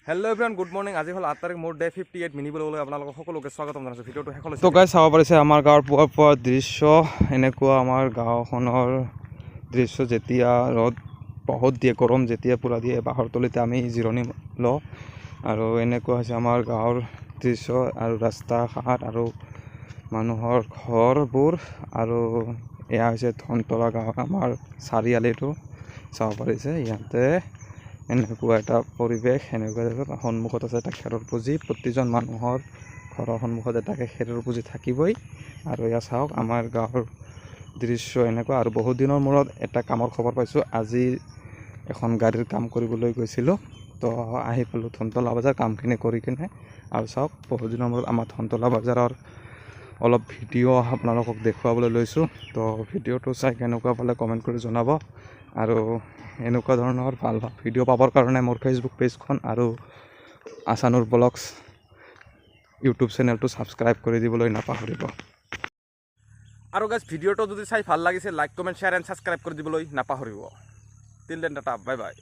Hello' everyone, good morning. আজি হ'ল 8 তাৰিখ, মোৰ ডে 58 মিনি ব্লগলৈ আপোনালোকক সকলোকে স্বাগতম জনাইছোঁ। ভিডিঅ'টো শেষলৈ তো গাইজ চাব পাৰিছে আমাৰ গাঁৱৰ পুৱাৰ দৃশ্য। এনেকুৱা আমাৰ গাঁওখনৰ দৃশ্য যেতিয়া ৰ'দ বহুত দিয়ে, গৰম যেতিয়া পূৰা দিয়ে, বাঁহৰ তলিতে আমি জিৰণি লওঁ। আৰু এনেকুৱা হৈছে আমাৰ গাঁৱৰ দৃশ্য আৰু ৰাস্তা ঘাট আৰু মানুহৰ ঘৰবোৰ। আৰু এয়া হৈছে ধনতলা গাঁৱৰ আমাৰ চাৰিআলিটো চাব পাৰিছে। ইয়াতে এনেকুৱা এটা পৰিৱেশ, এনেকুৱা সন্মুখত আছে এটা খেৰৰ পুঁজি। প্ৰতিজন মানুহৰ ঘৰৰ সন্মুখত এটা খেৰৰ পুঁজি থাকিবই। আৰু এয়া চাওক আমাৰ গাঁৱৰ দৃশ্য এনেকুৱা। আৰু বহুত দিনৰ মূৰত এটা কামৰ খবৰ পাইছোঁ। আজি এখন গাড়ীৰ কাম কৰিবলৈ গৈছিলোঁ, তো আহি পালোঁ ধনতলা বজাৰ, কামখিনি কৰি কিনে। আৰু চাওক বহুত দিনৰ মূৰত আমাৰ ধনতলা বজাৰৰ অলপ ভিডিঅ' আপোনালোকক দেখুৱাবলৈ লৈছোঁ। তো ভিডিঅ'টো চাই কেনেকুৱা পালে কমেণ্ট কৰি জনাব। আৰু এনেকুৱা ধৰণৰ ভাল ভাল ভিডিঅ' পাবৰ কাৰণে মোৰ ফেচবুক পেজখন আৰু আছানুৰ ব্লগছ ইউটিউব চেনেলটো ছাবস্ক্ৰাইব কৰি দিবলৈ নাপাহৰিব। আৰু গাইজ ভিডিঅ'টো যদি চাই ভাল লাগিছে, like comment share and subscribe কৰি দিবলৈ নাপাহৰিব। Till then Tata, bye bye.